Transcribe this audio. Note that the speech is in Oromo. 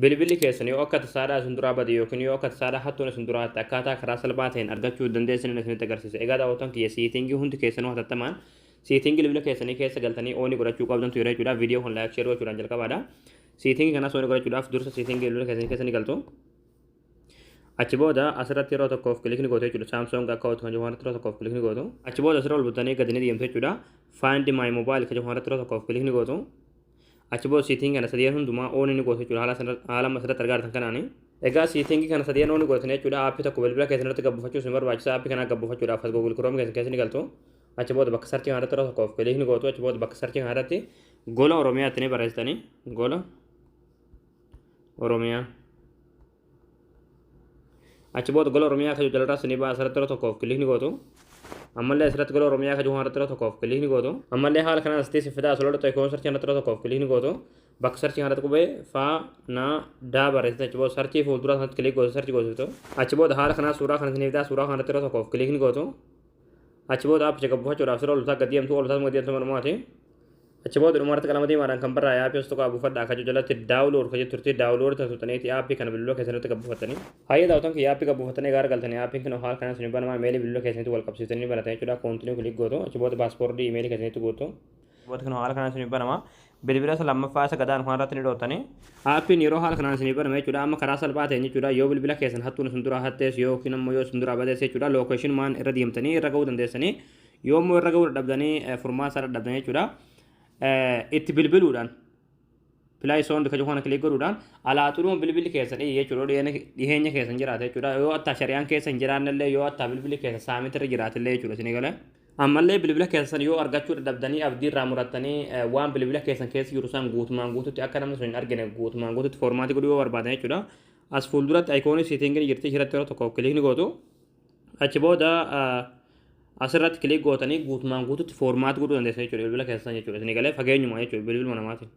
bilbilli keessan yoo akka tasaadhaa isin duraa bade yookiin yoo akka tasaadhaa hattuun isin duraa akkaataa karaa salphaa ta'een argachuu dandeessan isinitti agarsiisa. Egaa daawwattoon kiyya siitingii hundi keessanuu hatattamaan siitingii bilbila keessanii keessa galtanii ooni godhachuu qabdantu yeroo jechuudha. Viidiyoo kun laayik sheer gochuudhaan jalqabaadha. Siitingii kanas ooni godhachuudhaaf dursa siitingii bilbila keessanii keessa ni galtu. Achi booda asirratti yeroo tokkoof kilikni gootu jechuudha. Samsung account kan jedhamu irratti yeroo tokkoof kilikni gootu. Achi booda asirra ol butanii gadi ni deemtu jechuudha. Find my mobile kan jedhamu irratti yeroo tokkoof kilikni gootu. Achi booda siitingii kana sadii hundumaa ooni ni gootu jechuudha. Haala asirratti argaa jirtan kanaani. Egaa siitingii kana sadii ooni gootan jechuudha. Aappii tokko bilbila keessanii irratti gabbuufachuuf isin barbaachisa. Aappii kana gabbuufachuudhaaf as Google Chrome keessa ni galtu. Achi booda bakka sarchii kanarratti yeroo tokkoof kilikni gootu. Achi booda bakka sarchii kanarratti gola Oromiyaatti ni barreessitanii gola Oromiyaa. Achi booda gola Oromiyaa kan jalirraa isin baa asirratti yeroo tokkoof kilikni gootu. Ammallee asirratti gola Oromiyaa kan irratti yeroo tokkoof kilikni gootu. Ammallee haala kanaan asitti sifidaa asirratti ta'e koon sarchii irratti yeroo tokkoof kilikni gootu. Bakka sarchii kanarratti qubee faa naa daa barreessite. Achi booda sarchii fuuldura sanatti kilik gootu sarchii gootu. Achi booda haala kanaan suuraa kana isin fidaa suuraa kanarratti yeroo tokkoof kilikni gootu. Achi booda aappii gabbuufachuudhaaf sirra ol gadi deemtu ol gadi deemtu manumaati. Achi booda dhumarratti qalama diimaadhaan kan barraa'e aappii as tokko buufadhaa akka jalatti daawulood kan jettu turte daawulood taasisuutaniiti aappii kana bilbiloo keessanitti gabbuufatanii. Hayyee daawwatan kiyya aappii gabbuufatanii gaara galtanii aappiin kana haala kanaan isin banamaa imeelii bilbiloo keessanitti wal qabsiisanii banatan jechuudha. Koontinuu kilik gootu. Achi booda paaspoortii imeelii keessanitti gootu. Booda kana haala kanaan isin banamaa bilbila isa lammaffaa isa gadaan kanarratti ni dhootanii. Aappiin yeroo haala kanaan isin baname jechuudha. Amma karaa salphaa ta'een jechuudha. Yoo bilbila keessan hattuun isin duraa hattees yookiin ammoo yoo isin duraa badees jechuudha. Lookeeshin maan irra deemtanii irra ga'uu dandeessanii. Yoo immoo irra ga'uu dadhabdanii furmaata isaa dadhabdanii jechuudha. Itti bilbiluudhaan Play Sound kan jedhamu kilik godhuudhaan alaaxuudhuma bilbilli keessan jechuudha dhiheenya keessan jiraate jechuudha. Yoo attaa shari'aan keessan jiraannellee yoo attaa bilbilli keessan saamitirra jiraatillee jechuudha isin galee. Ammallee bilbila keessan yoo argachuu dadhabdanii abdii irraa murattanii waan bilbila keessan keessa jiru san guutumaan guututti akka namni sun hin argine guutumaan guututti foormaatii godhuu yoo barbaadan jechuudha. As fuulduratti ayikoonii siitingii jirti irratti yeroo tokko kilikni gootu. Achi booda asirratti kilik gootanii guutumaan guututti foormaat godhuu dandeessan jechuudha bilbila keessan jechuudha. Isin galee fageenyuma jechuudha bilbiluma namaatiin.